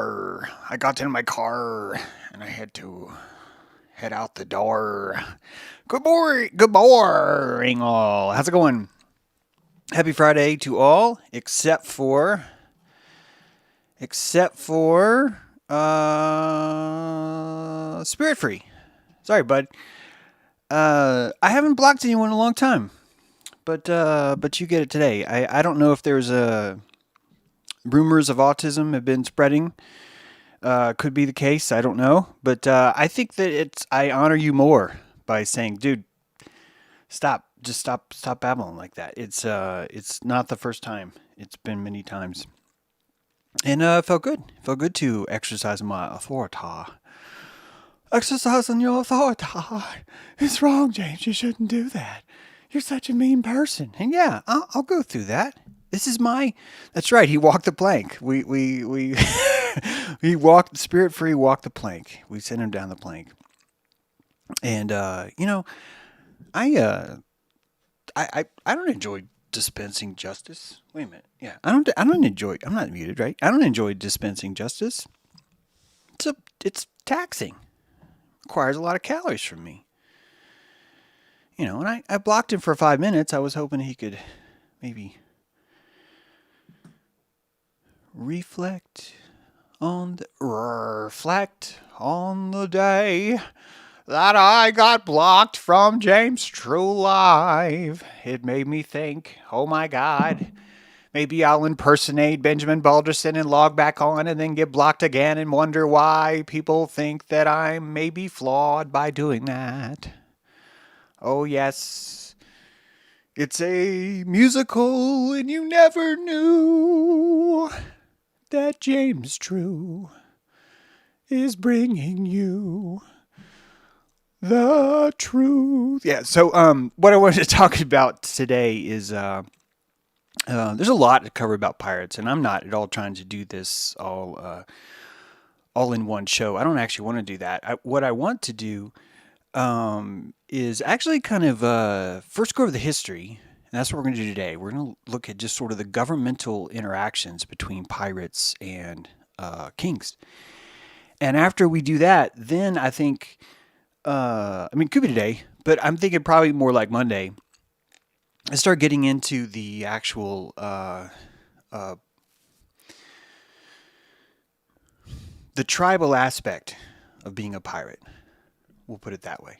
car. I got in my car and I had to head out the door. Good morning, all. How's it going? Happy Friday to all, except for Spirit Free. Sorry, bud. I haven't blocked anyone in a long time, but you get it today. I don't know if there's rumors of autism have been spreading. Could be the case. I don't know, but I think that I honor you more by saying, dude, stop. Just stop babbling like that. It's not the first time. It's been many times. And it felt good. It felt good to exercise my authority. Exercising your authority. It's wrong, James. You shouldn't do that. You're such a mean person. And yeah, I'll go through that. This is that's right. He walked the plank. We he walked, Spirit Free walked the plank. We sent him down the plank. And, I don't enjoy dispensing justice. Wait a minute. Yeah, I'm not muted, right? I don't enjoy dispensing justice. It's taxing. Requires a lot of calories from me. And I blocked him for 5 minutes. I was hoping he could maybe reflect on the day that I got blocked from James True Live. It made me think, oh my God, maybe I'll impersonate Benjamin Balderson and log back on and then get blocked again and wonder why people think that I'm maybe flawed by doing that. Oh yes, it's a musical and you never knew that James True is bringing you the truth. Yeah, so what I wanted to talk about today is there's a lot to cover about pirates, and I'm not at all trying to do this all in one show. I don't actually want to do that. What I want to do is actually kind of first go over the history, and that's what we're going to do today. We're going to look at just sort of the governmental interactions between pirates and kings. And after we do that, then I think, it could be today, but I'm thinking probably more like Monday, I start getting into the actual the tribal aspect of being a pirate. We'll put it that way.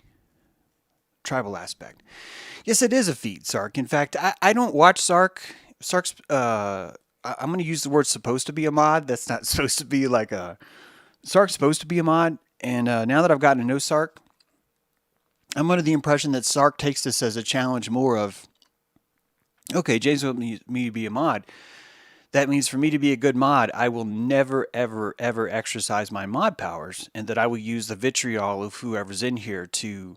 Tribal aspect. Yes, it is a feat, Sark. In fact, I don't watch Sark. Sark's, I'm going to use the word supposed to be a mod. That's not supposed to be like a... Sark's supposed to be a mod, and now that I've gotten to know Sark, I'm under the impression that Sark takes this as a challenge more of, okay, James wants me to be a mod. That means for me to be a good mod, I will never, ever, ever exercise my mod powers, and that I will use the vitriol of whoever's in here to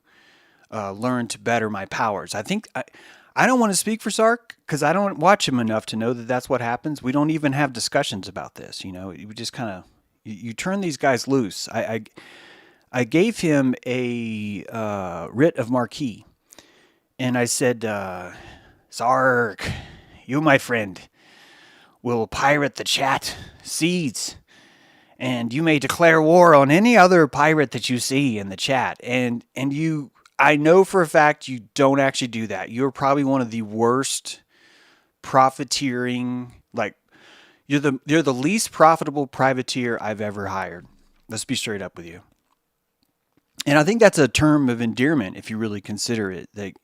learn to better my powers. I think I don't want to speak for Sark because I don't watch him enough to know that that's what happens. We don't even have discussions about this. We just kind of you turn these guys loose. I gave him a writ of marque, and I said, Sark, you, my friend, will pirate the chat seeds, and you may declare war on any other pirate that you see in the chat. And you, I know for a fact you don't actually do that. You're probably one of the worst profiteering, like you're the least profitable privateer I've ever hired. Let's be straight up with you. And I think that's a term of endearment if you really consider it. Like,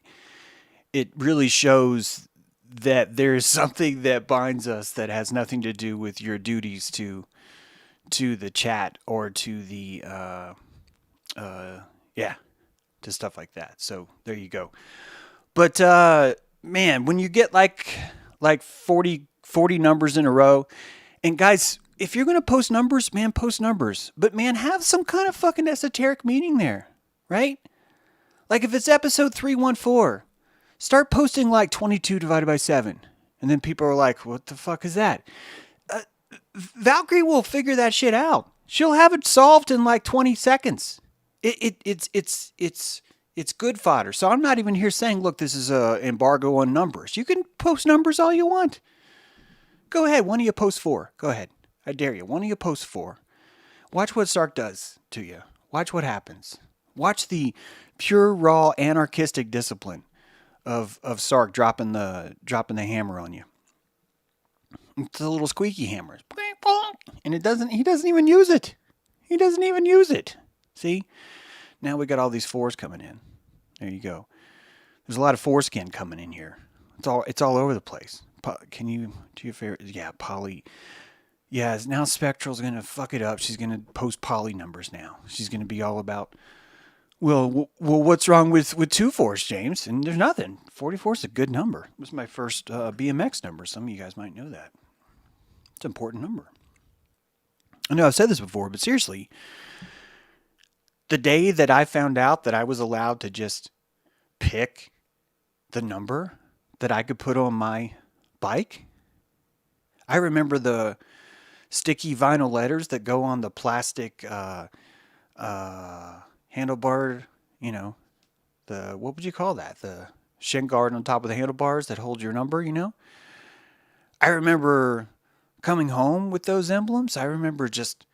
it really shows that there's something that binds us that has nothing to do with your duties to the chat or to the to stuff like that. So there you go. But man, when you get like 40 numbers in a row, and guys, if you're going to post numbers, man, post numbers. But man, have some kind of fucking esoteric meaning there, right? Like if it's episode 314, start posting like 22 divided by 7. And then people are like, what the fuck is that? Valkyrie will figure that shit out. She'll have it solved in like 20 seconds. It's good fodder. So I'm not even here saying, look, this is a embargo on numbers. You can post numbers all you want. Go ahead. One of you post 4. Go ahead. I dare you. One of you post 4. Watch what Sark does to you. Watch what happens. Watch the pure, raw, anarchistic discipline of Sark dropping the hammer on you. It's a little squeaky hammer, and he doesn't even use it. He doesn't even use it. See, now we got all these fours coming in. There you go. There's a lot of foreskin coming in here. It's all over the place. Can you do your favorite? Yeah, poly. Yeah, now Spectral's gonna fuck it up. She's gonna post poly numbers now. She's gonna be all about. Well, what's wrong with 2-4s, James? And there's nothing. 44 is a good number. It was my first BMX number. Some of you guys might know that. It's an important number. I know I've said this before, but seriously, the day that I found out that I was allowed to just pick the number that I could put on my bike, I remember the sticky vinyl letters that go on the plastic handlebar, what would you call that? The shin guard on top of the handlebars that holds your number, I remember coming home with those emblems. I remember just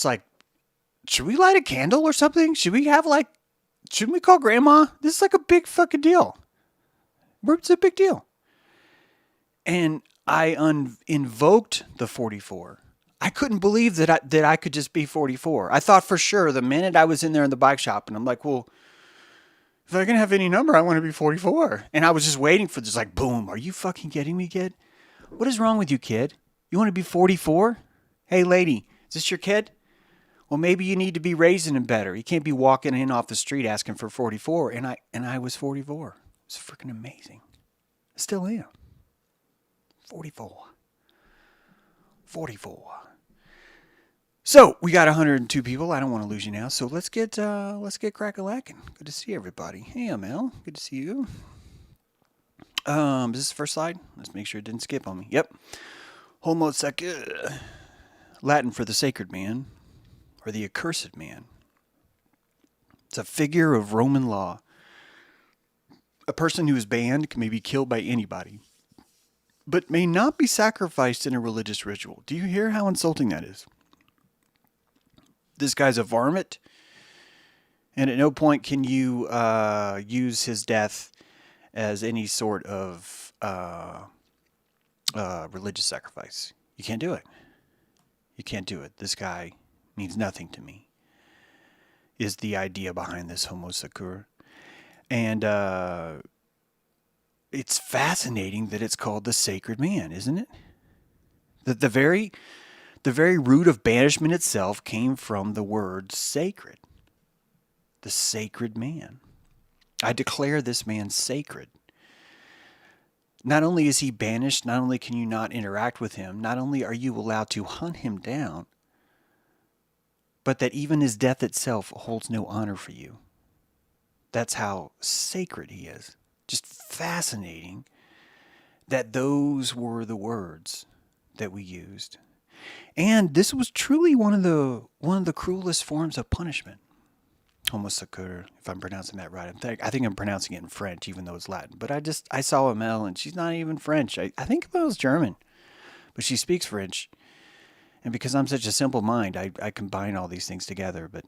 like, should we light a candle or something? Shouldn't we call grandma? This is like a big fucking deal. It's a big deal. And I invoked the 44. I couldn't believe that I could just be 44. I thought for sure the minute I was in there in the bike shop, and I'm like, well, if I can have any number, I want to be 44. And I was just waiting for this, like, boom. Are you fucking kidding me, kid? What is wrong with you, kid? You want to be 44? Hey, lady, is this your kid? Well, maybe you need to be raising him better. You can't be walking in off the street asking for 44. And I was 44. It's freaking amazing. I still am. 44. So we got 102 people. I don't want to lose you now. So let's get crack-a-lacking. Good to see everybody. Hey, Mel. Good to see you. Is this the first slide? Let's make sure it didn't skip on me. Yep. Homo sacer, Latin for the sacred man, or the accursed man. It's a figure of Roman law. A person who is banned may be killed by anybody, but may not be sacrificed in a religious ritual. Do you hear how insulting that is? This guy's a varmint, and at no point can you use his death as any sort of religious sacrifice. You can't do it. You can't do it. This guy means nothing to me, is the idea behind this Homo sacer. And it's fascinating that it's called the sacred man, isn't it? That the very root of banishment itself came from the word sacred. The sacred man. I declare this man sacred. Not only is he banished, not only can you not interact with him, not only are you allowed to hunt him down, but that even his death itself holds no honor for you. That's how sacred he is. Just fascinating that those were the words that we used. And this was truly one of the cruelest forms of punishment. Homo sacer, if I'm pronouncing that right. I think I'm pronouncing it in French, even though it's Latin. But I saw Mel, and she's not even French. I think Mel's German, but she speaks French. And because I'm such a simple mind, I combine all these things together. But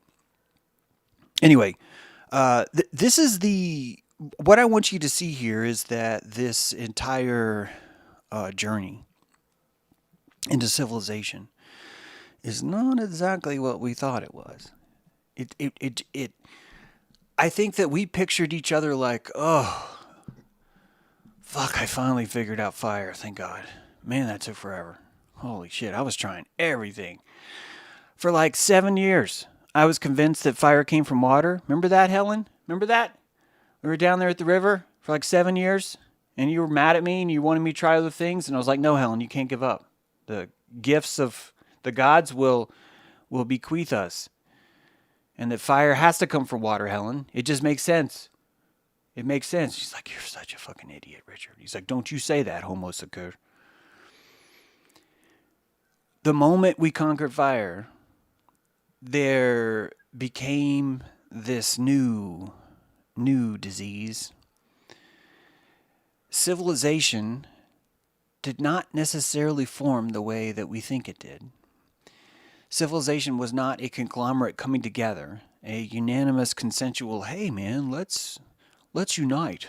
anyway, this is what I want you to see here is that this entire journey into civilization is not exactly what we thought it was. I think that we pictured each other like, oh, fuck, I finally figured out fire, thank God. Man, that took forever. Holy shit, I was trying everything. For like 7 years, I was convinced that fire came from water. Remember that, Helen? Remember that? We were down there at the river for like 7 years, and you were mad at me, and you wanted me to try other things, and I was like, no, Helen, you can't give up. The gifts of the gods will bequeath us. And that fire has to come from water, Helen. It just makes sense. It makes sense. She's like, you're such a fucking idiot, Richard. He's like, don't you say that, Homo sacer. The moment we conquered fire, there became this new disease. Civilization did not necessarily form the way that we think it did. Civilization was not a conglomerate coming together, a unanimous consensual, hey man, let's unite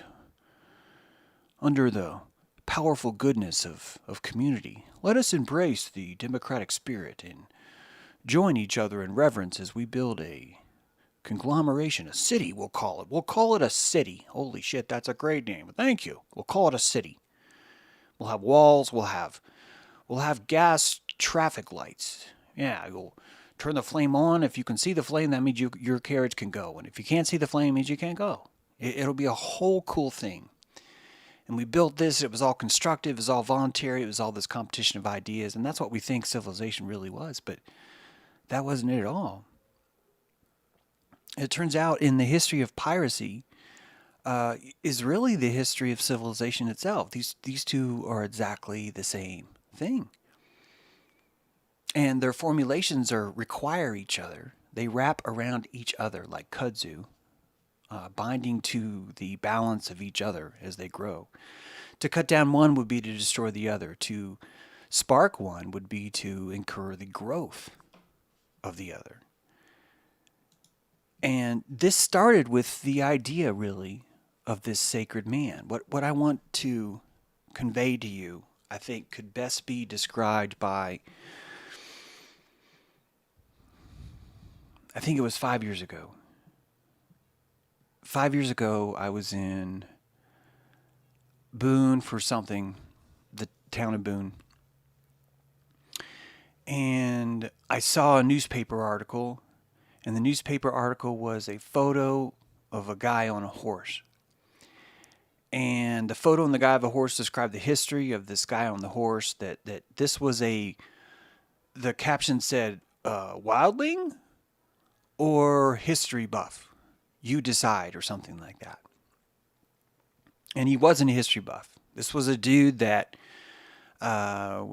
under the powerful goodness of community. Let us embrace the democratic spirit and join each other in reverence as we build a conglomeration, a city, we'll call it. We'll call it a city. Holy shit, that's a great name. Thank you. We'll call it a city. We'll have walls, we'll have gas traffic lights. Yeah, you'll turn the flame on. If you can see the flame, that means your carriage can go. And if you can't see the flame, it means you can't go. It'll be a whole cool thing. And we built this, it was all constructive, it was all voluntary, it was all this competition of ideas, and that's what we think civilization really was, but that wasn't it at all. It turns out in the history of piracy is really the history of civilization itself. These two are exactly the same thing. And their formulations require each other. They wrap around each other like kudzu, binding to the balance of each other as they grow. To cut down one would be to destroy the other. To spark one would be to incur the growth of the other. And this started with the idea, really, of this sacred man. What I want to convey to you, I think, could best be described by, I think it was 5 years ago. 5 years ago, I was in Boone for something, the town of Boone. And I saw a newspaper article, and the newspaper article was a photo of a guy on a horse. And the photo and the guy of the horse described the history of this guy on the horse, that this was the caption said, wildling or history buff? You decide, or something like that. And he wasn't a history buff. This was a dude that I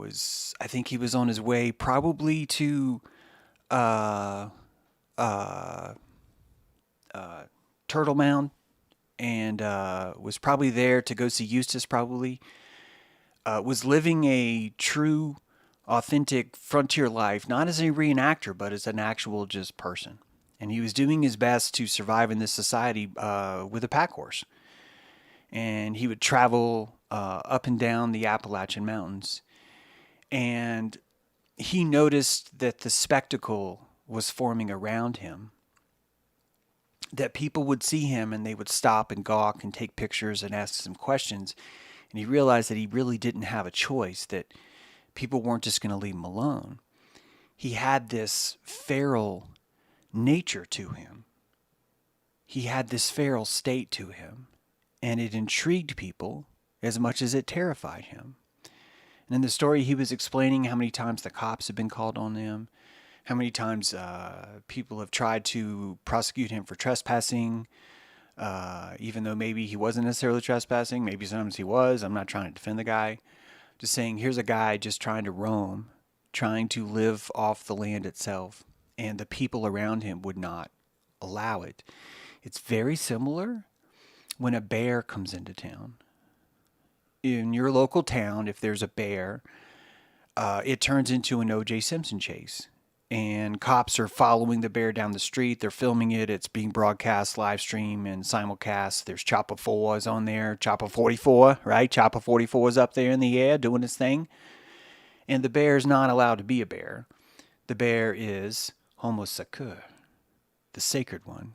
think he was on his way probably to Turtle Mound, and was probably there to go see Eustace, probably. Was living a true, authentic frontier life, not as a reenactor, but as an actual just person. And he was doing his best to survive in this society with a pack horse. And he would travel up and down the Appalachian Mountains. And he noticed that the spectacle was forming around him, that people would see him and they would stop and gawk and take pictures and ask some questions. And he realized that he really didn't have a choice, that people weren't just going to leave him alone. He had this feral nature to him. He had this feral state to him, and it intrigued people as much as it terrified him. And in the story, he was explaining how many times the cops have been called on him, how many times people have tried to prosecute him for trespassing, even though maybe he wasn't necessarily trespassing. Maybe sometimes he was. I'm not trying to defend the guy. Just saying, here's a guy just trying to roam, trying to live off the land itself, and the people around him would not allow it. It's very similar when a bear comes into town. In your local town, if there's a bear, it turns into an O.J. Simpson chase. And cops are following the bear down the street. They're filming it. It's being broadcast, live stream, and simulcast. There's Chopper 4s on there. Chopper 44, right? Chopper 44 is up there in the air doing his thing. And the bear is not allowed to be a bear. The bear is Homo sacer, the sacred one.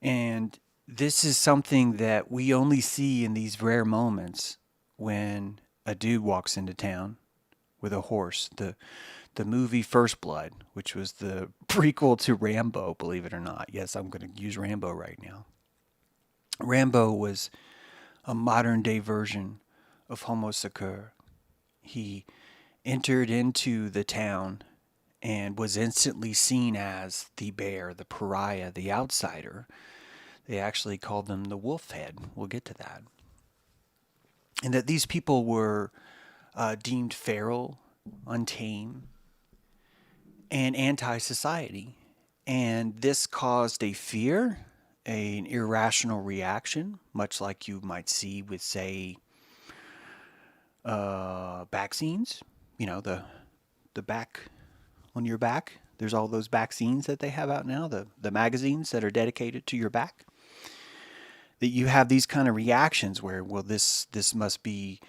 And this is something that we only see in these rare moments when a dude walks into town with a horse. The movie First Blood, which was the prequel to Rambo, believe it or not. Yes, I'm going to use Rambo right now. Rambo was a modern day version of Homo sacer. He entered into the town and was instantly seen as the bear, the pariah, the outsider. They actually called them the wolf head. We'll get to that. And that these people were deemed feral, untamed, and anti-society. And this caused a fear, an irrational reaction, much like you might see with, say, vaccines. You know, the back on your back. There's all those vaccines that they have out now, the magazines that are dedicated to your back. That you have these kind of reactions where, well, this must be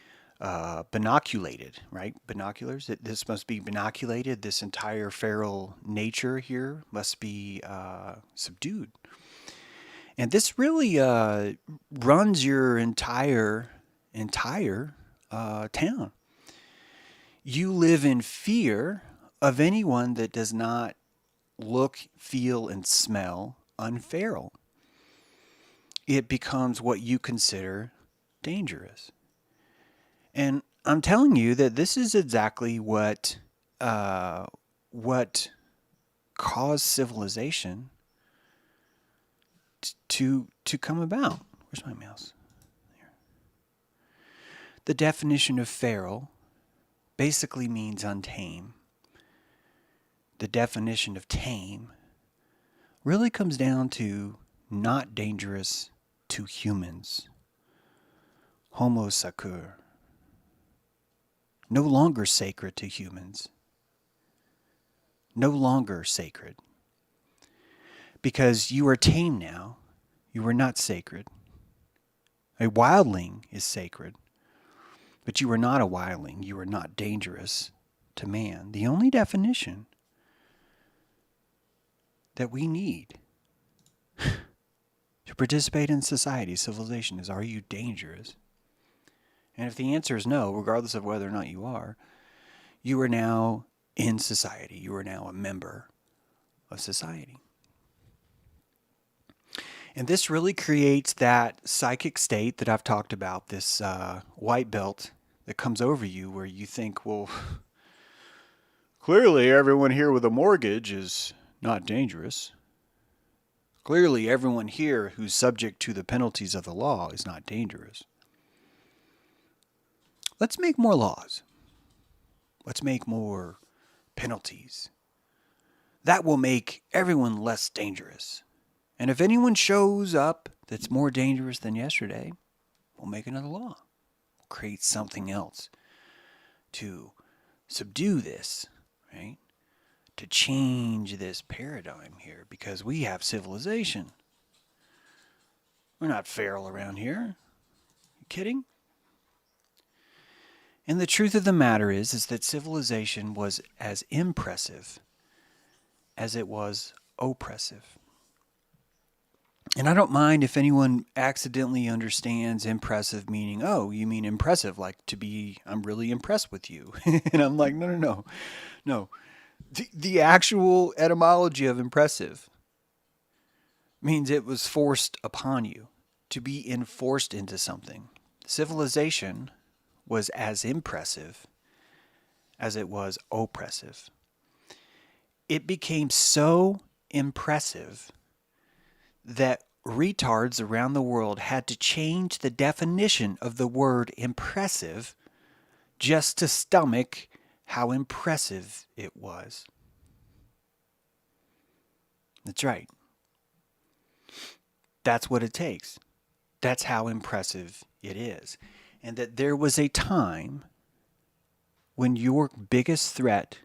binoculated, right? Binoculars. This must be binoculated. This entire feral nature here must be subdued. And this really runs your entire town. You live in fear of anyone that does not look, feel, and smell unferal. It becomes what you consider dangerous. And I'm telling you that this is exactly what caused civilization to come about. Where's my mouse? Here. The definition of feral basically means untamed. The definition of tame really comes down to not dangerous to humans. Homo sacer. No longer sacred to humans. No longer sacred. Because you are tame now. You are not sacred. A wildling is sacred. But you are not a wildling. You are not dangerous to man. The only definition that we need to participate in society, civilization, is, are you dangerous? And if the answer is no, regardless of whether or not you are now in society. You are now a member of society. And this really creates that psychic state that I've talked about, this white belt that comes over you where you think, well, clearly everyone here with a mortgage is not dangerous. Clearly everyone here who's subject to the penalties of the law is not dangerous. Let's make more laws. Let's make more penalties. That will make everyone less dangerous. And if anyone shows up that's more dangerous than yesterday, we'll make another law. We'll create something else to subdue this, right? To change this paradigm here, because we have civilization. We're not feral around here. You kidding? And the truth of the matter is that civilization was as impressive as it was oppressive. And I don't mind if anyone accidentally understands impressive meaning, oh, you mean impressive, like to be, I'm really impressed with you. And I'm like, no. The actual etymology of impressive means it was forced upon you, to be enforced into something. Civilization was as impressive as it was oppressive. It became so impressive that retards around the world had to change the definition of the word impressive just to stomach how impressive it was. That's right. That's what it takes. That's how impressive it is. And that there was a time when your biggest threat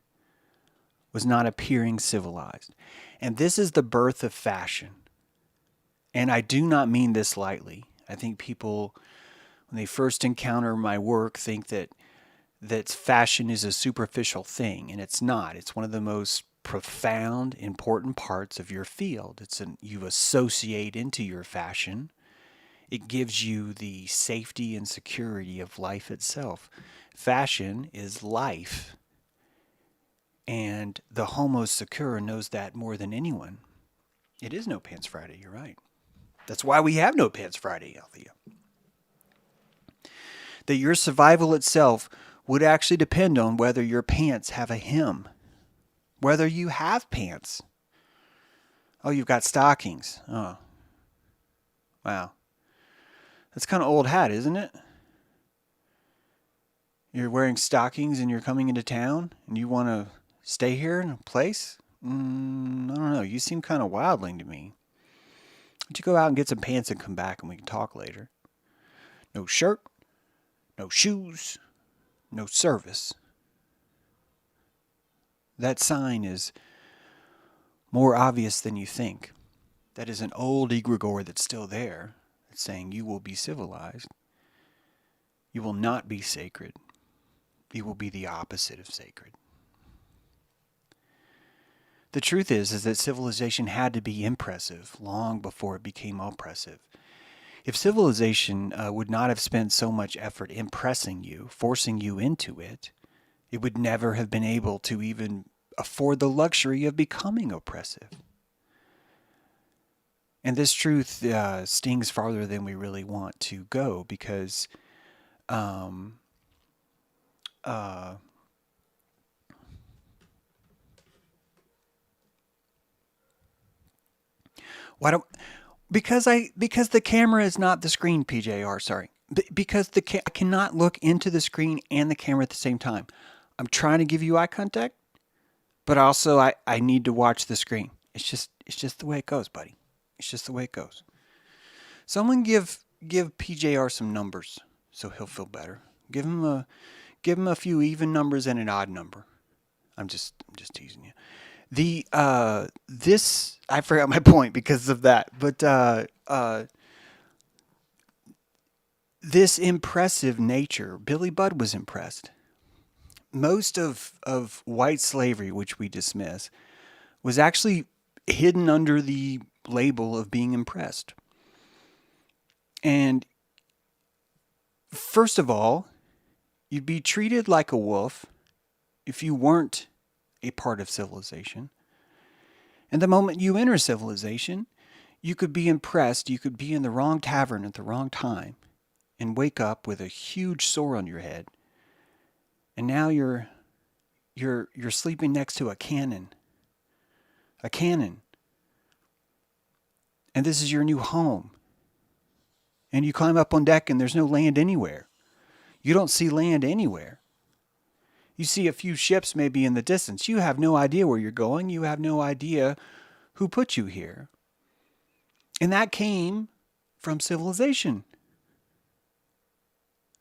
was not appearing civilized. And this is the birth of fashion. And I do not mean this lightly. I think people, when they first encounter my work, think that fashion is a superficial thing, and it's not. It's one of the most profound, important parts of your field. You associate into your fashion. It gives you the safety and security of life itself. Fashion is life. And the Homo Secure knows that more than anyone. It is No Pants Friday, you're right. That's why we have No Pants Friday, Althea. That your survival itself would actually depend on whether your pants have a hem. Whether you have pants. Oh, you've got stockings. Oh. Wow. That's kind of old hat, isn't it? You're wearing stockings and you're coming into town and you want to stay here in a place? I don't know. You seem kind of wildling to me. Why don't you go out and get some pants and come back and we can talk later? No shirt, no shoes, no service. That sign is more obvious than you think. That is an old egregore that's still there. It's saying you will be civilized. You will not be sacred. You will be the opposite of sacred. The truth is that civilization had to be impressive long before it became oppressive. If civilization would not have spent so much effort impressing you, forcing you into it, it would never have been able to even afford the luxury of becoming oppressive. And this truth stings farther than we really want to go because um, uh, why don't because the camera is not the screen, PJR. Sorry, because I cannot look into the screen and the camera at the same time. I'm trying to give you eye contact, but also I need to watch the screen. It's just the way it goes, buddy. It's just the way it goes. Someone give PJR some numbers so he'll feel better. Give him a few even numbers and an odd number. I'm just teasing you. This I forgot my point because of that, but this impressive nature, Billy Budd was impressed. Most of white slavery, which we dismiss, was actually hidden under the label of being impressed. And first of all, you'd be treated like a wolf if you weren't a part of civilization. And the moment you enter civilization, you could be impressed, you could be in the wrong tavern at the wrong time and wake up with a huge sore on your head. And now you're sleeping next to a cannon. A cannon. And this is your new home. And you climb up on deck and there's no land anywhere. You don't see land anywhere. You see a few ships maybe in the distance. You have no idea where you're going. You have no idea who put you here. And that came from civilization.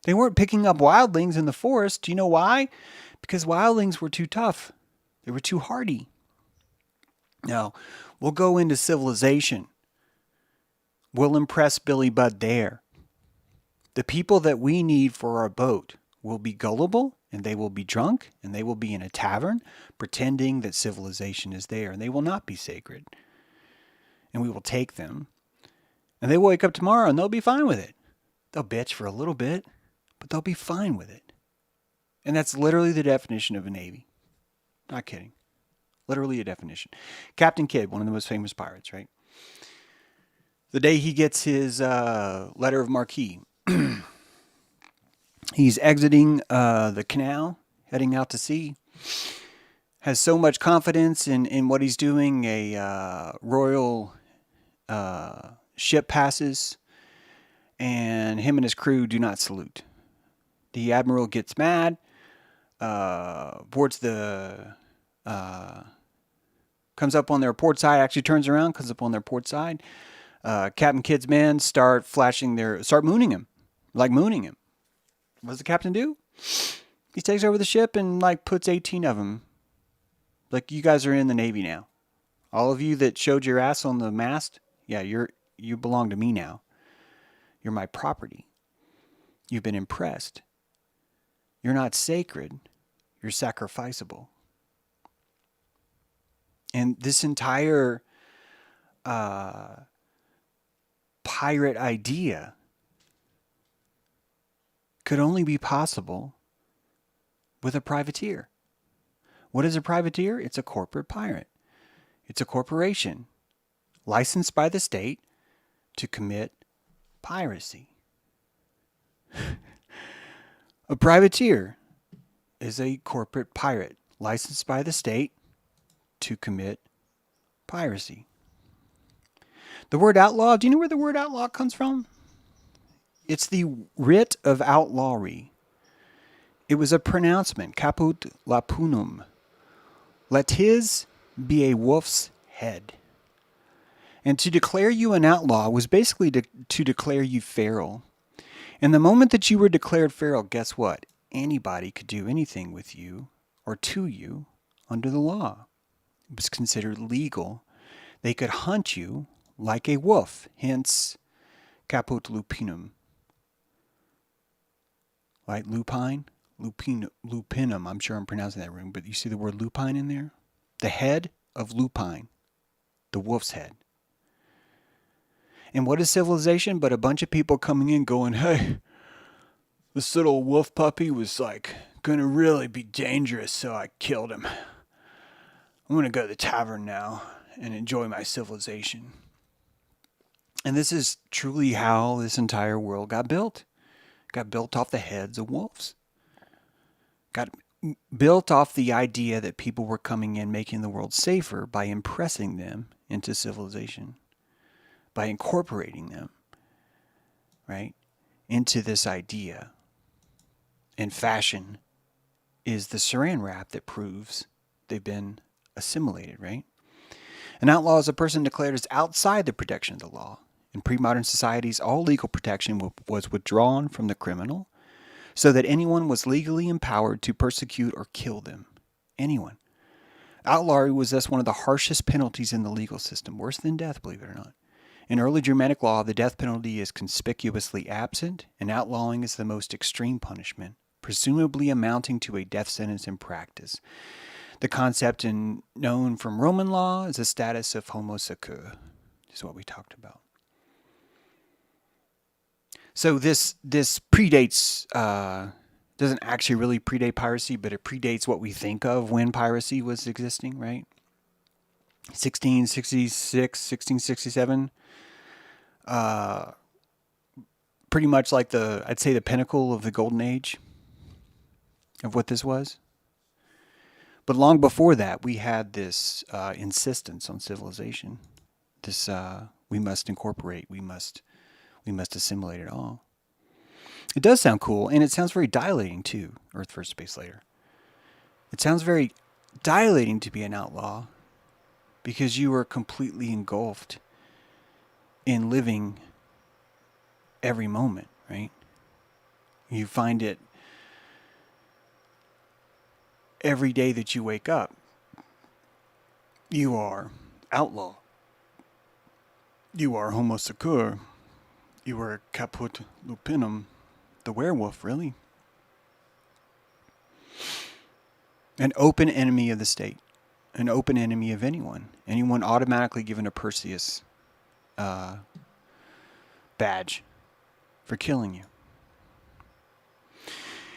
They weren't picking up wildlings in the forest. Do you know why? Because wildlings were too tough. They were too hardy. Now, we'll go into civilization. We'll impress Billy Budd there. The people that we need for our boat will be gullible, and they will be drunk, and they will be in a tavern, pretending that civilization is there, and they will not be sacred. And we will take them, and they will wake up tomorrow, and they'll be fine with it. They'll bitch for a little bit, but they'll be fine with it. And that's literally the definition of a navy. Not kidding. Literally a definition. Captain Kidd, one of the most famous pirates, right? The day he gets his letter of marque, he's exiting the canal, heading out to sea. Has so much confidence in what he's doing. A royal ship passes, and him and his crew do not salute. The admiral gets mad, boards the... comes up on their port side, actually turns around, comes up on their port side. Captain Kidd's men start mooning him. Like mooning him. What does the captain do? He takes over the ship and puts 18 of them. Like, you guys are in the Navy now. All of you that showed your ass on the mast, yeah, you belong to me now. You're my property. You've been impressed. You're not sacred. You're sacrificable. And this entire pirate idea could only be possible with a privateer. What is a privateer? It's a corporate pirate. It's a corporation licensed by the state to commit piracy. A privateer is a corporate pirate licensed by the state to commit piracy. The word outlaw, do you know where the word outlaw comes from? It's the writ of outlawry. It was a pronouncement, caput lapunum. Let his be a wolf's head. And to declare you an outlaw was basically to declare you feral. And the moment that you were declared feral, guess what? Anybody could do anything with you or to you under the law. It was considered legal. They could hunt you like a wolf, hence caput lupinum. Right? Lupine? Lupinum. I'm sure I'm pronouncing that wrong, but you see the word lupine in there? The head of lupine, the wolf's head. And what is civilization but a bunch of people coming in going, hey, this little wolf puppy was like going to really be dangerous, so I killed him. I'm going to go to the tavern now and enjoy my civilization. And this is truly how this entire world got built. Got built off the heads of wolves. Got built off the idea that people were coming in making the world safer by impressing them into civilization. By incorporating them, right, into this idea. And fashion is the saran wrap that proves they've been assimilated, right? An outlaw is a person declared as outside the protection of the law. In pre-modern societies, all legal protection was withdrawn from the criminal so that anyone was legally empowered to persecute or kill them. Anyone. Outlawry was thus one of the harshest penalties in the legal system, worse than death, believe it or not. In early Germanic law, the death penalty is conspicuously absent, and outlawing is the most extreme punishment, presumably amounting to a death sentence in practice. The concept known from Roman law is the status of homo secur, is what we talked about. So this predates, doesn't actually really predate piracy, but it predates what we think of when piracy was existing, right? 1666, 1667. Pretty much like I'd say the pinnacle of the golden age of what this was. But long before that, we had this insistence on civilization. This we must incorporate, we must assimilate it all. It does sound cool, and it sounds very dilating too. Earth first, space later. It sounds very dilating to be an outlaw because you are completely engulfed in living every moment, right? You find it every day that you wake up. You are outlaw. You are homo secur. You are caput lupinum, the werewolf, really. An open enemy of the state. An open enemy of anyone. Anyone automatically given a Perseus badge for killing you.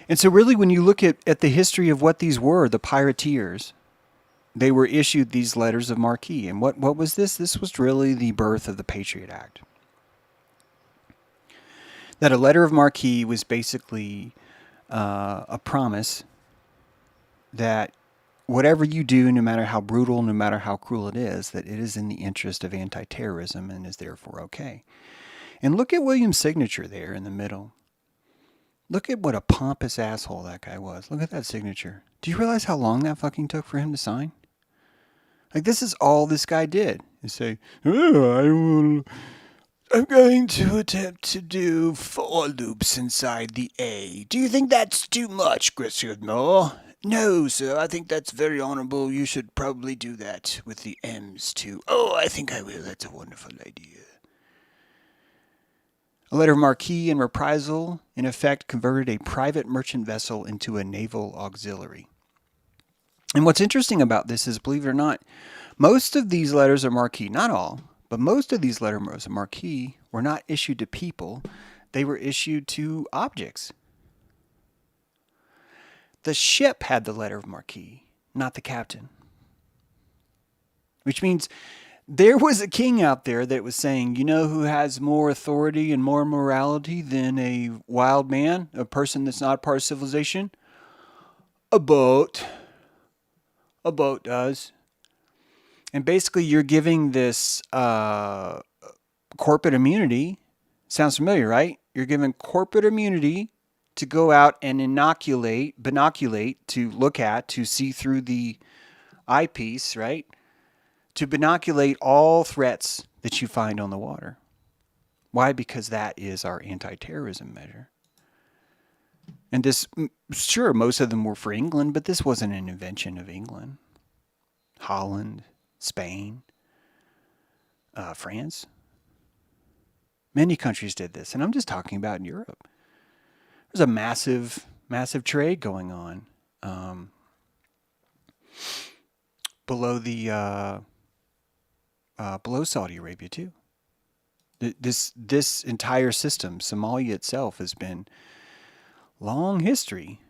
And so really when you look at the history of what these were, the pirateers, they were issued these letters of marque. And what was this? This was really the birth of the Patriot Act. That a letter of marque was basically a promise that whatever you do, no matter how brutal, no matter how cruel it is, that it is in the interest of anti-terrorism and is therefore okay. And look at William's signature there in the middle. Look at what a pompous asshole that guy was. Look at that signature. Do you realize how long that fucking took for him to sign? Like, this is all this guy did. Is say, I'm going to attempt to do 4 loops inside the A. Do you think that's too much, Griswold? No, sir, I think that's very honorable. You should probably do that with the M's too. Oh, I think I will. That's a wonderful idea. A letter of marque in reprisal, in effect, converted a private merchant vessel into a naval auxiliary. And what's interesting about this is, believe it or not, most of these letters of marque, not all, but most of these letters of marque were not issued to people. They were issued to objects. The ship had the letter of marque, not the captain. Which means there was a king out there that was saying, you know who has more authority and more morality than a wild man, a person that's not part of civilization? A boat. A boat does. And basically you're giving this corporate immunity. Sounds familiar, right? You're giving corporate immunity to go out and binoculate, to look at, to see through the eyepiece, right? To binoculate all threats that you find on the water. Why? Because that is our anti-terrorism measure. And this, sure, most of them were for England, but this wasn't an invention of England. Holland, Spain, France. Many countries did this, and I'm just talking about in Europe. There's a massive, massive trade going on below the below Saudi Arabia too. This entire system, Somalia itself, has been long history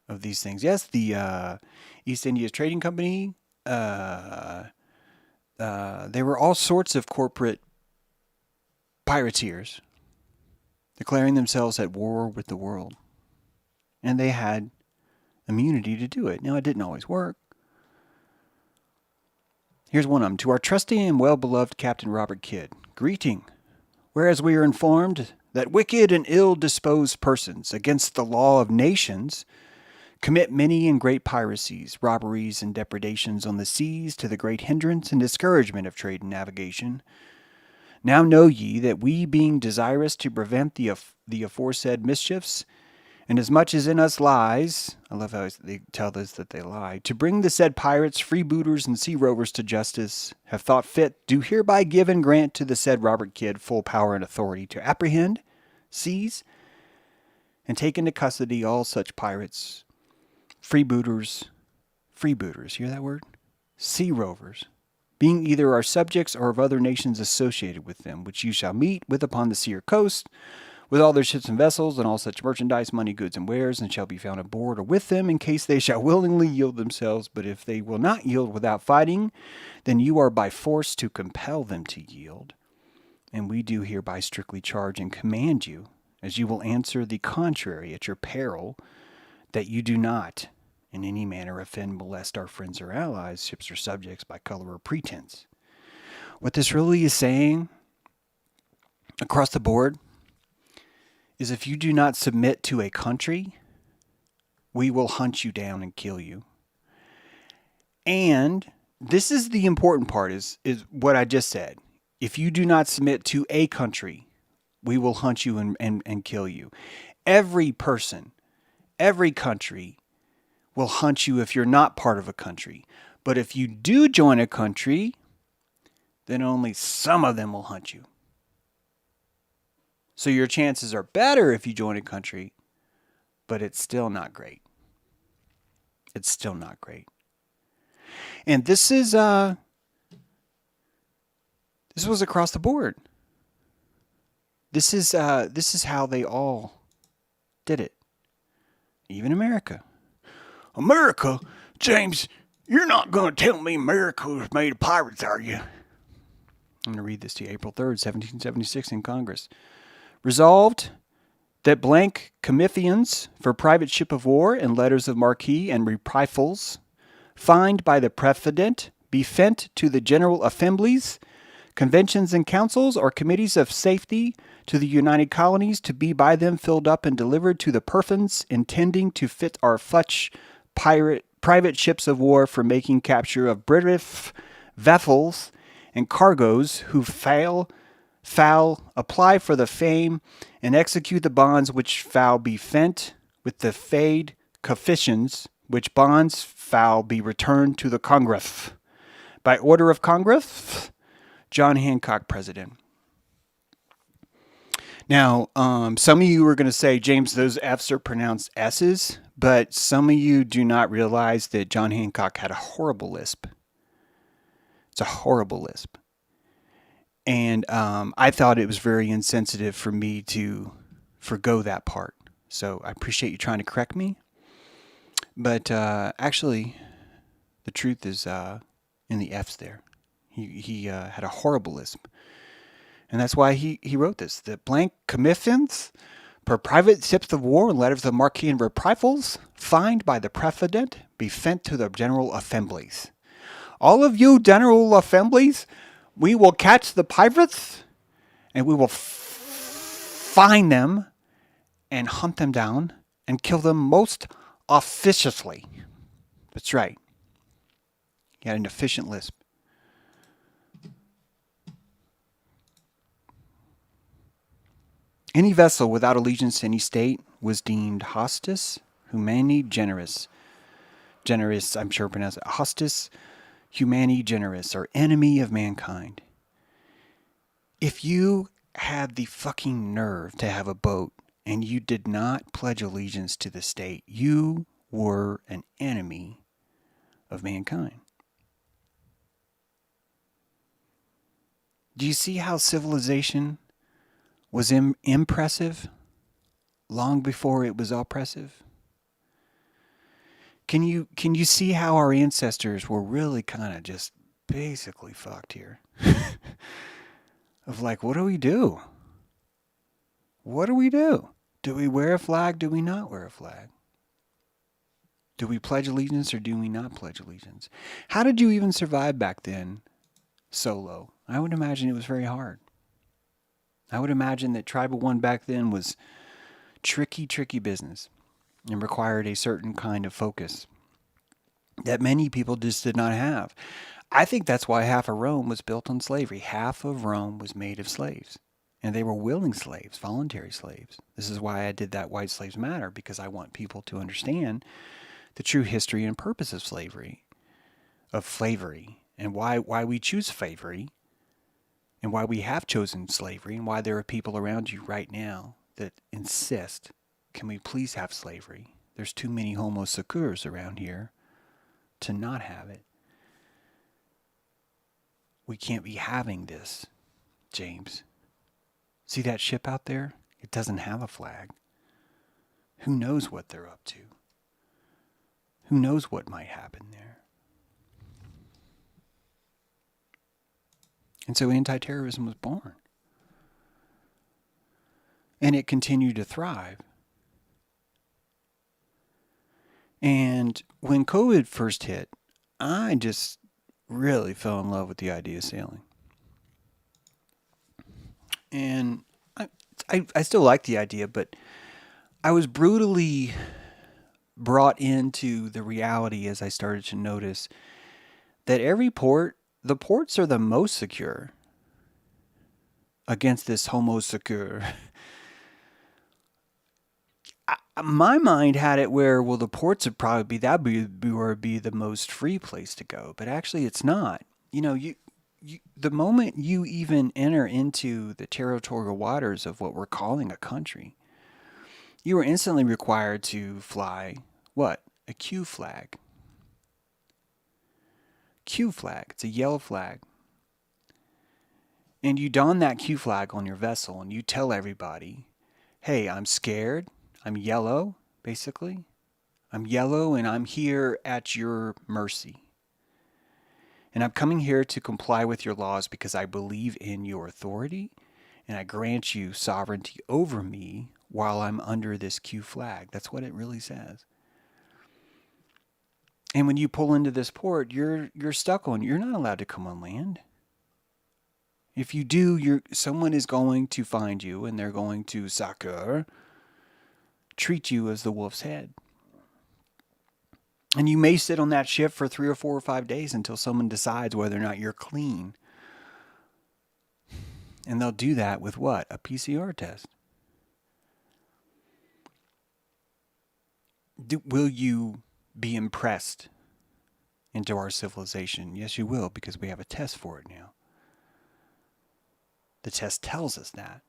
of these things. Yes, the East India Trading Company. There were all sorts of corporate pirateers declaring themselves at war with the world, and they had immunity to do it. Now, it didn't always work. Here's one of them. To our trusty and well-beloved Captain Robert Kidd, greeting. Whereas we are informed that wicked and ill-disposed persons against the law of nations commit many and great piracies, robberies, and depredations on the seas to the great hindrance and discouragement of trade and navigation. Now know ye that we, being desirous to prevent the aforesaid mischiefs, and as much as in us lies, I love how they tell us that they lie, to bring the said pirates, freebooters, and sea rovers to justice, have thought fit, do hereby give and grant to the said Robert Kidd full power and authority to apprehend, seize, and take into custody all such pirates, freebooters, hear that word? Sea rovers, being either our subjects or of other nations associated with them, which you shall meet with upon the sea or coast, with all their ships and vessels, and all such merchandise, money, goods, and wares, and shall be found aboard or with them, in case they shall willingly yield themselves. But if they will not yield without fighting, then you are by force to compel them to yield. And we do hereby strictly charge and command you, as you will answer the contrary at your peril, that you do not in any manner offend, molest our friends or allies, ships or subjects, by color or pretense. What this really is saying, across the board, is if you do not submit to a country, we will hunt you down and kill you. And this is the important part, is what I just said. If you do not submit to a country, we will hunt you and kill you. Every person, every country will hunt you if you're not part of a country. But if you do join a country, then only some of them will hunt you. So your chances are better if you join a country, but it's still not great. It's still not great. And this was across the board. This is how they all did it. Even America. America? James, you're not going to tell me America was made of pirates, are you? I'm going to read this to you. April 3rd, 1776 in Congress. Resolved that blank commithions for private ship of war and letters of marque and reprisals fined by the President be fent to the General Assemblies, conventions and councils, or committees of safety to the United Colonies, to be by them filled up and delivered to the persons intending to fit our Futch private ships of war for making capture of British vessels and cargoes who foul apply for the fame and execute the bonds which foul be fent with the fade coefficients, which bonds foul be returned to the Congress. By order of Congress, John Hancock, President. Now, some of you are going to say, James, those F's are pronounced S's, but some of you do not realize that John Hancock had a horrible lisp. It's a horrible lisp. And I thought it was very insensitive for me to forgo that part. So I appreciate you trying to correct me. But actually, the truth is in the F's there. He had a horrible lisp. And that's why he wrote this. The blank commissions per private ships of war and letters of marque and reprisals fined by the President be sent to the General Assemblies. All of you General Assemblies, we will catch the pirates and we will find them and hunt them down and kill them most officiously. That's right. He had an efficient lisp. Any vessel without allegiance to any state was deemed hostis, humani, generis. Generis, I'm sure pronounced it. Hostis, humani, generis, or enemy of mankind. If you had the fucking nerve to have a boat and you did not pledge allegiance to the state, you were an enemy of mankind. Do you see how civilization was impressive long before it was oppressive? Can you see how our ancestors were really kind of just basically fucked here? Of like, what do we do? What do we do? Do we wear a flag? Do we not wear a flag? Do we pledge allegiance or do we not pledge allegiance? How did you even survive back then solo? I would imagine it was very hard. I would imagine that Tribal One back then was tricky business and required a certain kind of focus that many people just did not have. I think that's why half of Rome was built on slavery. Half of Rome was made of slaves. And they were willing slaves, voluntary slaves. This is why I did that White Slaves Matter, because I want people to understand the true history and purpose of slavery, and why we choose slavery, and why we have chosen slavery, and why there are people around you right now that insist, can we please have slavery? There's too many homo securs around here to not have it. We can't be having this, James. See that ship out there? It doesn't have a flag. Who knows what they're up to? Who knows what might happen there? And so anti-terrorism was born. And it continued to thrive. And when COVID first hit, I just really fell in love with the idea of sailing. And I still like the idea, but I was brutally brought into the reality as I started to notice that the ports are the most secure against this homo secure. My mind had it where, well, the ports would probably be the most free place to go, but actually it's not. You know, the moment you even enter into the territorial waters of what we're calling a country, you are instantly required to fly what? A Q flag. Q flag. It's a yellow flag. And you don that Q flag on your vessel and you tell everybody, hey, I'm scared. I'm yellow, basically. I'm yellow and I'm here at your mercy. And I'm coming here to comply with your laws because I believe in your authority and I grant you sovereignty over me while I'm under this Q flag. That's what it really says. And when you pull into this port, you're stuck on. You're not allowed to come on land. If you do, someone is going to find you and they're going to treat you as the wolf's head. And you may sit on that ship for 3 or 4 or 5 days until someone decides whether or not you're clean. And they'll do that with what? A PCR test. Will you be impressed into our civilization? Yes, you will, because we have a test for it now. The test tells us that.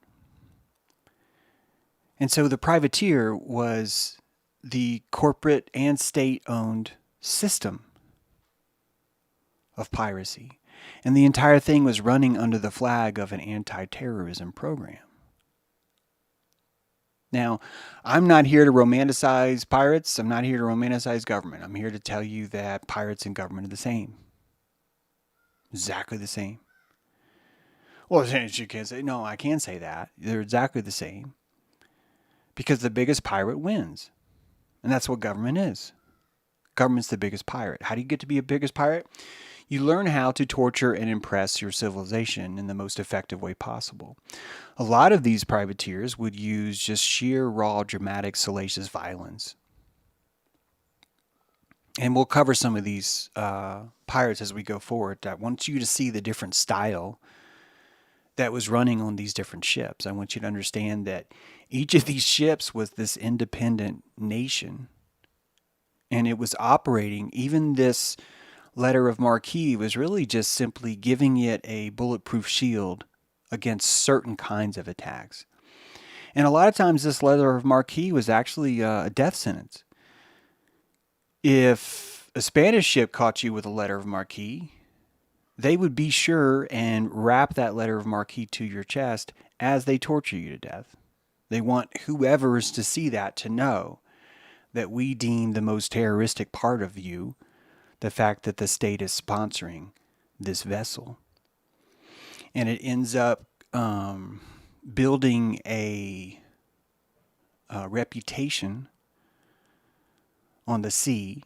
And so the privateer was the corporate and state-owned system of piracy. And the entire thing was running under the flag of an anti-terrorism program. Now, I'm not here to romanticize pirates. I'm not here to romanticize government. I'm here to tell you that pirates and government are the same. Exactly the same. Well, you can't say, no, I can say that. They're exactly the same. Because the biggest pirate wins. And that's what government is. Government's the biggest pirate. How do you get to be a biggest pirate? You learn how to torture and impress your civilization in the most effective way possible. A lot of these privateers would use just sheer, raw, dramatic, salacious violence. And we'll cover some of these pirates as we go forward. I want you to see the different style that was running on these different ships. I want you to understand that each of these ships was this independent nation. And it was operating, even this letter of marque was really just simply giving it a bulletproof shield against certain kinds of attacks. And a lot of times this letter of marque was actually a death sentence. If a Spanish ship caught you with a letter of marque, they would be sure and wrap that letter of marque to your chest as they torture you to death. They want whoever's to see that to know that we deem the most terroristic part of you the fact that the state is sponsoring this vessel. And it ends up building a reputation on the sea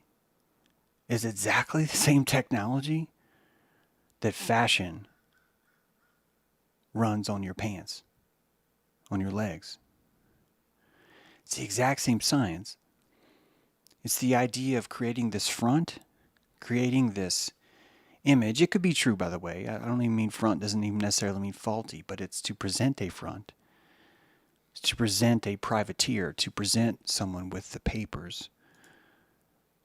is exactly the same technology that fashion runs on your pants, on your legs. It's the exact same science. It's the idea of creating this front, creating this image. It could be true, by the way. I don't even mean front, doesn't even necessarily mean faulty, but it's to present a front. It's to present a privateer, to present someone with the papers.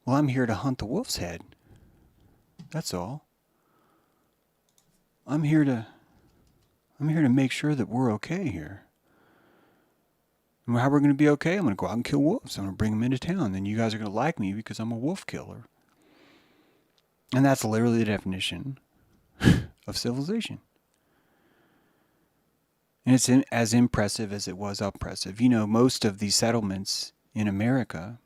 Well, I'm here to hunt the wolf's head. That's all. I'm here to make sure that we're okay here. And how we're going to be okay? I'm going to go out and kill wolves. I'm going to bring them into town. Then you guys are going to like me because I'm a wolf killer. And that's literally the definition of civilization. And it's as impressive as it was oppressive. You know, most of these settlements in America,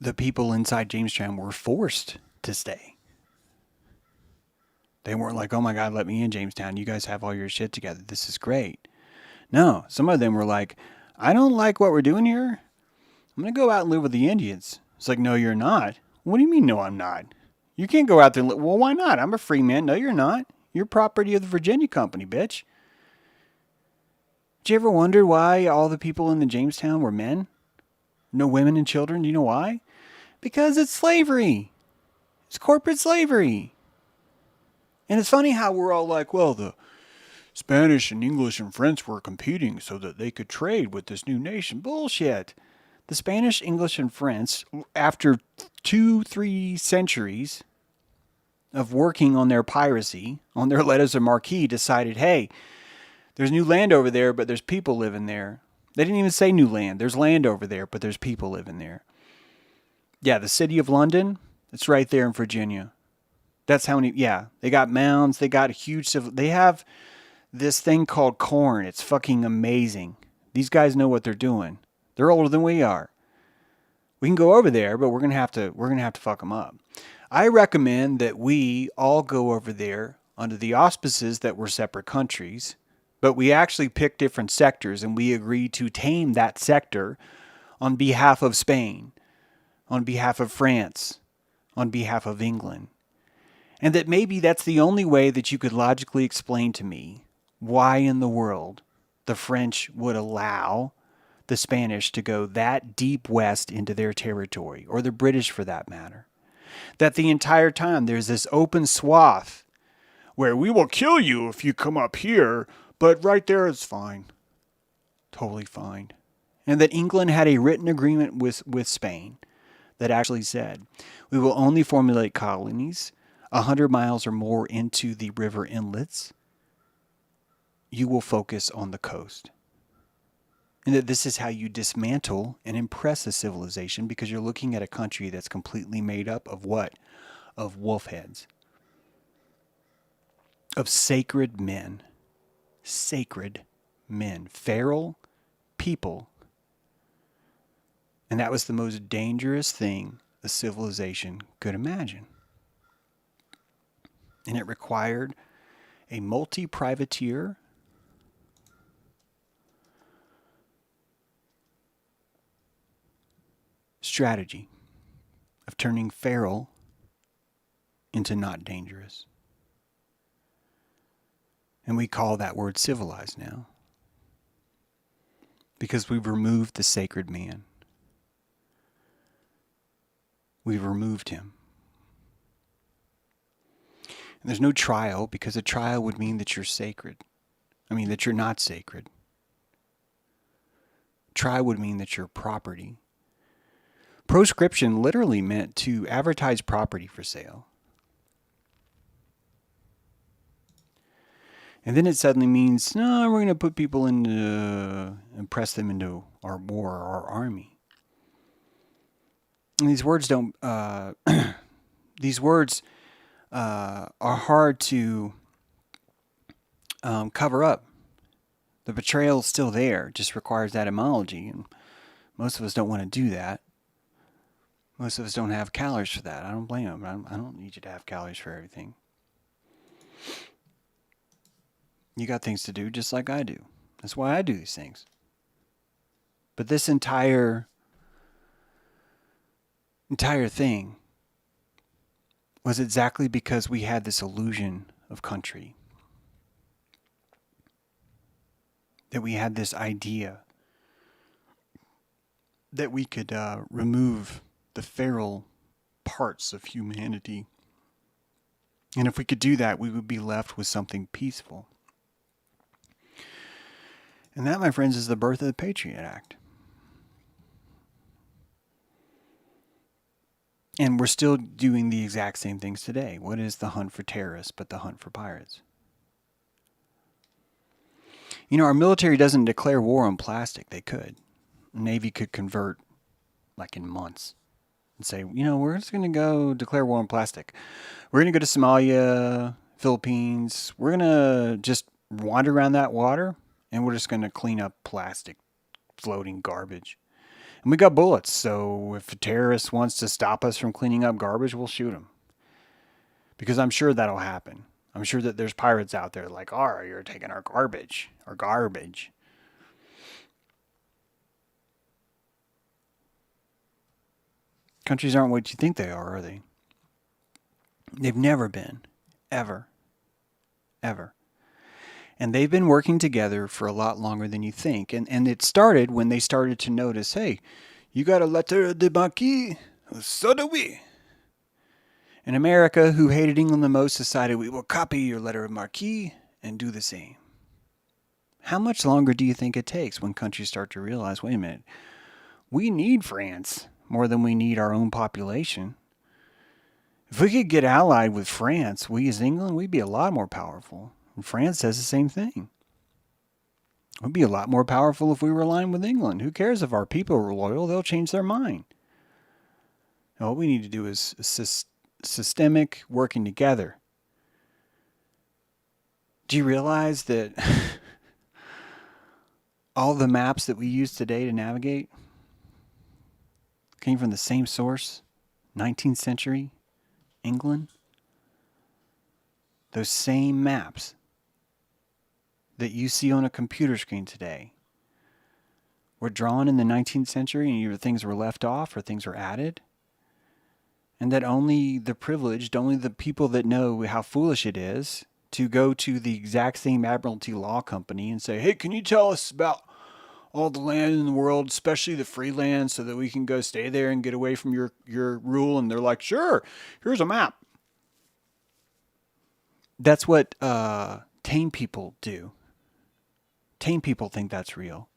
the people inside Jamestown were forced to stay. They weren't like, oh my God, let me in, Jamestown. You guys have all your shit together. This is great. No, some of them were like, I don't like what we're doing here. I'm going to go out and live with the Indians. It's like, no, you're not. What do you mean, no, I'm not? You can't go out there and live. Well, why not? I'm a free man. No, you're not. You're property of the Virginia Company, bitch. Did you ever wonder why all the people in the Jamestown were men? No women and children? Do you know why? Because it's slavery. It's corporate slavery. And it's funny how we're all like, well, the Spanish and English and French were competing so that they could trade with this new nation. Bullshit. The Spanish, English, and French, after 2-3 centuries of working on their piracy, on their letters of marque, decided, hey, there's new land over there, but there's people living there. They didn't even say new land. There's land over there, but there's people living there. Yeah, the city of London, it's right there in Virginia. That's how many, yeah, they got mounds, they got huge, they have this thing called corn. It's fucking amazing. These guys know what they're doing. They're older than we are. We can go over there, but we're going to have to fuck them up. I recommend that we all go over there under the auspices that we're separate countries, but we actually pick different sectors and we agree to tame that sector on behalf of Spain, on behalf of France, on behalf of England. And that maybe that's the only way that you could logically explain to me why in the world the French would allow the Spanish to go that deep west into their territory, or the British for that matter. That the entire time there's this open swath where we will kill you if you come up here, but right there is fine. Totally fine. And that England had a written agreement with Spain that actually said, we will only formulate colonies 100 miles or more into the river inlets. You will focus on the coast. And that this is how you dismantle and impress a civilization, because you're looking at a country that's completely made up of what? Of wolf heads. Of sacred men. Sacred men. Feral people. And that was the most dangerous thing a civilization could imagine. And it required a multi-privateer strategy of turning feral into not dangerous. And we call that word civilized now, because we've removed the sacred man. We've removed him. And there's no trial, because a trial would mean that you're sacred. That you're not sacred. Trial would mean that you're property. Proscription literally meant to advertise property for sale. And then it suddenly means, no, we're going to put people into and press them into our war, our army. And these words don't. These words are hard to cover up. The betrayal is still there. It just requires etymology, and most of us don't want to do that. Most of us don't have calories for that. I don't blame them. I don't need you to have calories for everything. You got things to do just like I do. That's why I do these things. But this entire thing was exactly because we had this illusion of country. That we had this idea that we could remove the feral parts of humanity. And if we could do that, we would be left with something peaceful. And that, my friends, is the birth of the Patriot Act. And we're still doing the exact same things today. What is the hunt for terrorists but the hunt for pirates? You know, our military doesn't declare war on plastic. They could. The Navy could convert like in months and say, you know, we're just going to go declare war on plastic. We're going to go to Somalia, Philippines. We're going to just wander around that water and we're just going to clean up plastic, floating garbage. And we got bullets, so if a terrorist wants to stop us from cleaning up garbage, we'll shoot him. Because I'm sure that'll happen. I'm sure that there's pirates out there like, oh, you're taking our garbage. Our garbage. Countries aren't what you think they are they? They've never been. Ever. Ever. And they've been working together for a lot longer than you think. And it started when they started to notice, hey, you got a letter de marque? So do we. And America, who hated England the most, decided we will copy your letter of marque and do the same. How much longer do you think it takes when countries start to realize, wait a minute, we need France more than we need our own population? If we could get allied with France, we as England, we'd be a lot more powerful. And France says the same thing. We'd be a lot more powerful if we were aligned with England. Who cares if our people are loyal? They'll change their mind. And what we need to do is systemic working together. Do you realize that all the maps that we use today to navigate came from the same source, 19th century England? Those same maps that you see on a computer screen today were drawn in the 19th century, and either things were left off or things were added. And that only the privileged, only the people that know how foolish it is to go to the exact same Admiralty Law Company and say, hey, can you tell us about all the land in the world, especially the free land, so that we can go stay there and get away from your rule? And they're like, sure, here's a map. That's what tame people do. Tame people think that's real.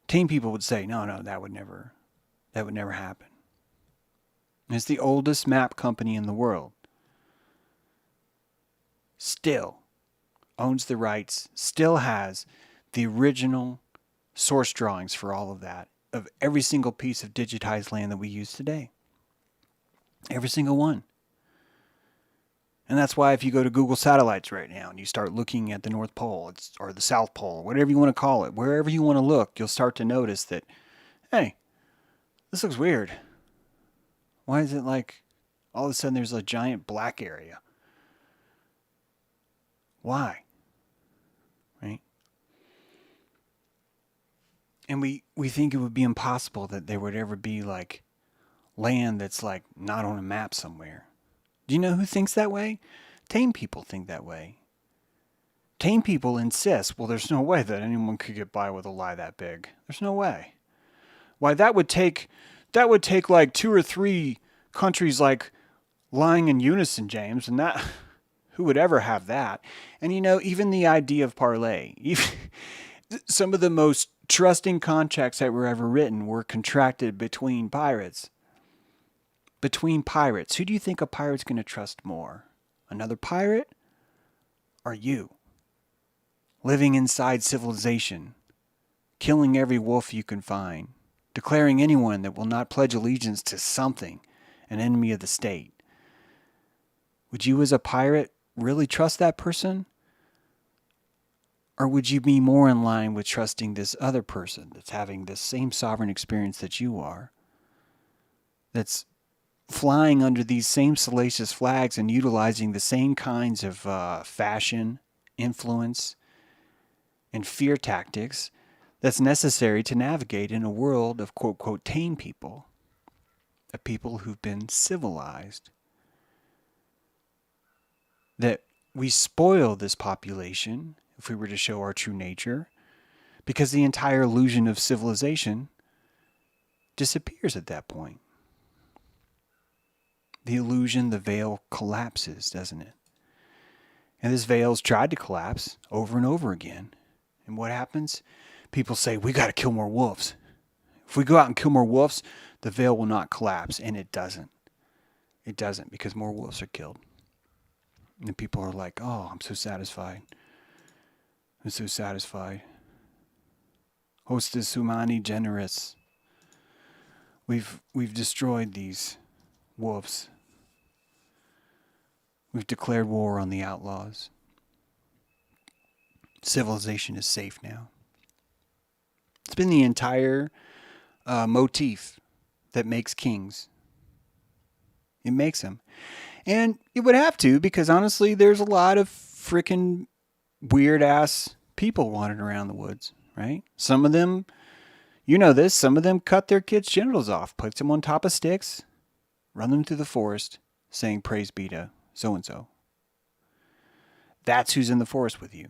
Tame people would say, no, that would never happen. And it's the oldest map company in the world. Still owns the rights, still has the original source drawings for all of that, of every single piece of digitized land that we use today. Every single one. And that's why if you go to Google Satellites right now and you start looking at the North Pole or the South Pole, whatever you want to call it, wherever you want to look, you'll start to notice that, hey, this looks weird. Why is it like all of a sudden there's a giant black area? Why? Right? And we think it would be impossible that there would ever be like land that's like not on a map somewhere. Do you know who thinks that way? Tame people think that way. Tame people insist, well, there's no way that anyone could get by with a lie that big. There's no way. Why, that would take like 2 or 3 countries like lying in unison, James, and that, who would ever have that? And you know, even the idea of parlay, Some of the most trusting contracts that were ever written were contracted between pirates. Between pirates. Who do you think a pirate's going to trust more? Another pirate or you? Living inside civilization, killing every wolf you can find, declaring anyone that will not pledge allegiance to something an enemy of the state. Would you as a pirate really trust that person? Or would you be more in line with trusting this other person that's having this same sovereign experience that you are, that's flying under these same salacious flags and utilizing the same kinds of fashion, influence, and fear tactics that's necessary to navigate in a world of quote, quote, tame people, of people who've been civilized? That we spoil this population if we were to show our true nature, because the entire illusion of civilization disappears at that point. The illusion, the veil collapses, doesn't it? And this veil's tried to collapse over and over again. And what happens? People say, we got to kill more wolves. If we go out and kill more wolves, the veil will not collapse. And it doesn't. It doesn't, because more wolves are killed. And people are like, oh, I'm so satisfied. I'm so satisfied. Hostis, humani, generis. We've destroyed these wolves. We've declared war on the outlaws. Civilization is safe now. It's been the entire motif that makes kings. It makes them. And it would have to, because honestly, there's a lot of freaking weird-ass people wandering around the woods, right? Some of them, you know this, some of them cut their kids' genitals off, put them on top of sticks, run them through the forest, saying, praise be to so-and-so. That's who's in the forest with you.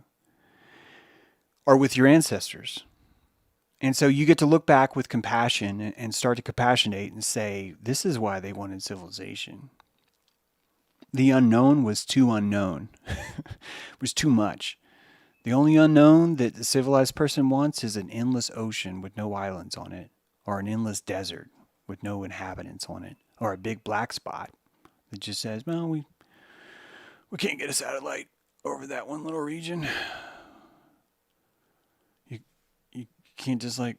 Or with your ancestors. And so you get to look back with compassion and start to compassionate and say, this is why they wanted civilization. The unknown was too unknown. It was too much. The only unknown that the civilized person wants is an endless ocean with no islands on it, or an endless desert with no inhabitants on it, or a big black spot that just says, well, we can't get a satellite over that one little region. You can't just like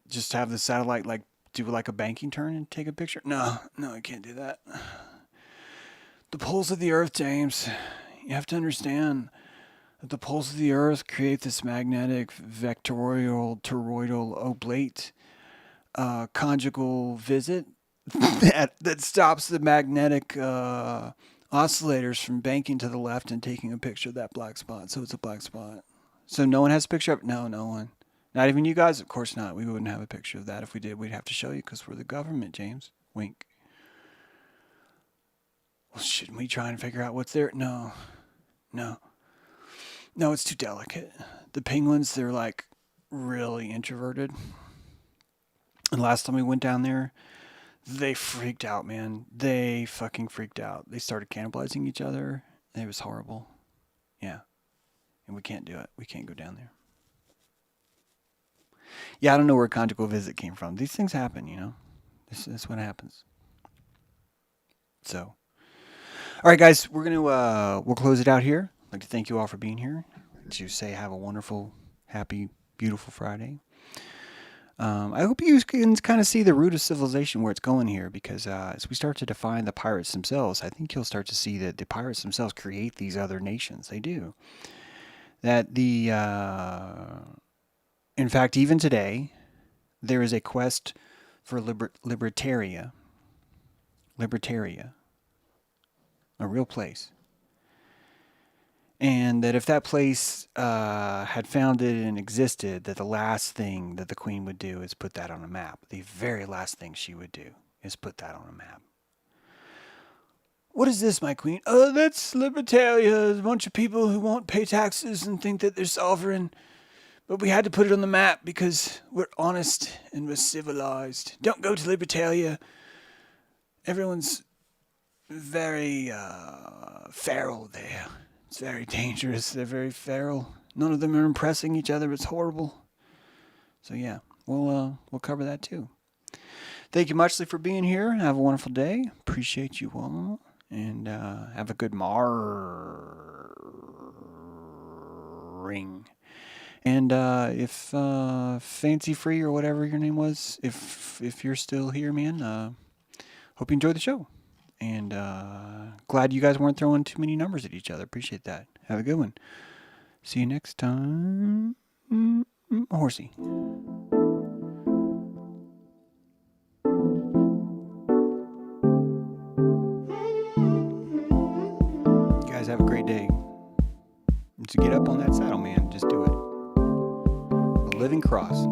just have the satellite like do like a banking turn and take a picture. No, I can't do that. The poles of the earth, James. You have to understand that the poles of the earth create this magnetic vectorial toroidal oblate conjugal visit that stops the magnetic oscillators from banking to the left and taking a picture of that black spot. So it's a black spot. So no one has a picture of it? No one. Not even you guys? Of course not. We wouldn't have a picture of that. If we did, we'd have to show you because we're the government, James. Wink. Well, shouldn't we try and figure out what's there? No, it's too delicate. The penguins, they're like really introverted. And last time we went down there, they freaked out, man. They fucking freaked out. They started cannibalizing each other. It was horrible. Yeah. And we can't do it. We can't go down there. Yeah, I don't know where conjugal visit came from. These things happen, you know. This is what happens. So, all right, guys, we'll close it out here. I'd like to thank you all for being here. To say have a wonderful, happy, beautiful Friday. I hope you can kind of see the root of civilization where it's going here, because as we start to define the pirates themselves, I think you'll start to see that the pirates themselves create these other nations. They do. That in fact, even today, there is a quest for libertaria, a real place. And that if that place had founded and existed, that the last thing that the queen would do is put that on a map. The very last thing she would do is put that on a map. What is this, my queen? Oh, that's libertaria. A bunch of people who won't pay taxes and think that they're sovereign. But we had to put it on the map because we're honest and we're civilized. Don't go to libertaria. Everyone's very feral there. It's very dangerous. They're very feral. None of them are impressing each other. It's horrible. So yeah, we'll cover that too. Thank you muchly for being here. Have a wonderful day. Appreciate you all, and have a good ring. And if Fancy Free or whatever your name was, if you're still here, man, hope you enjoyed the show. And glad you guys weren't throwing too many numbers at each other. Appreciate that. Have a good one. See you next time. Horsey. You guys have a great day. Just get up on that saddle, man. Just do it. Living cross.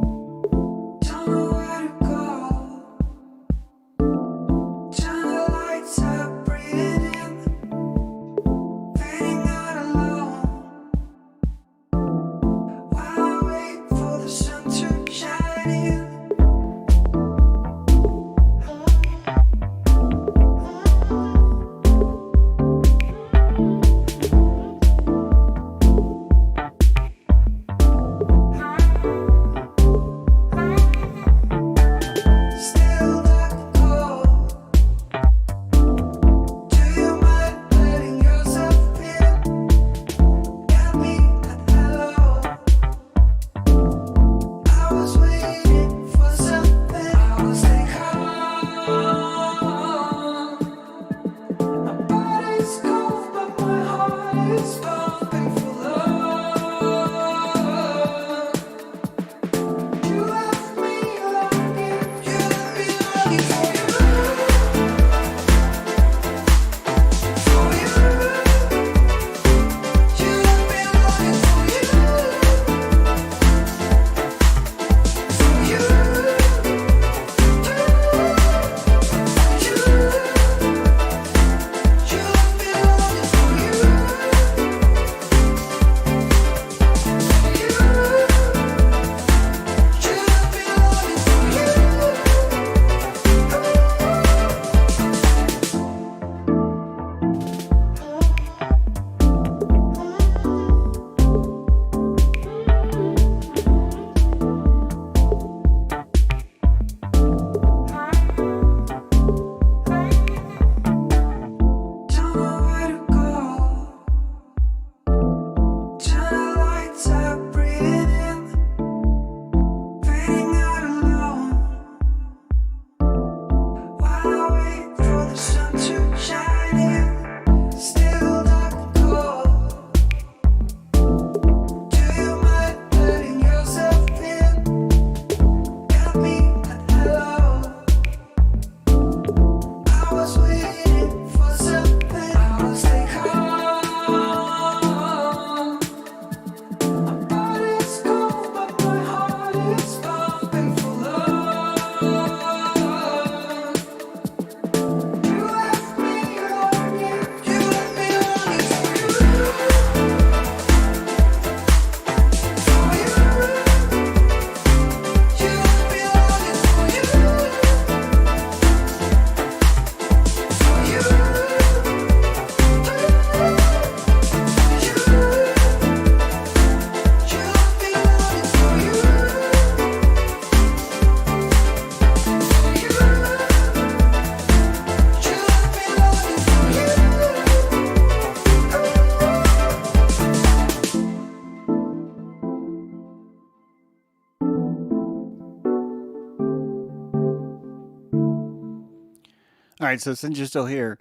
All right, so since you're still here,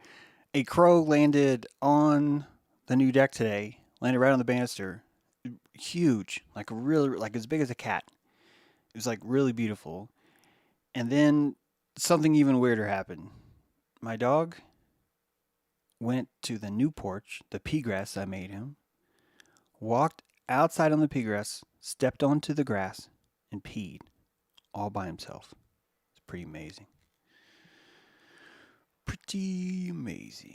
a crow landed on the new deck today. Landed right on the banister. Huge, like really, like as big as a cat. It was like really beautiful. And then something even weirder happened. My dog went to the new porch, the pea grass I made him, walked outside on the pea grass, stepped onto the grass, and peed all by himself. It's pretty amazing. Pretty amazing.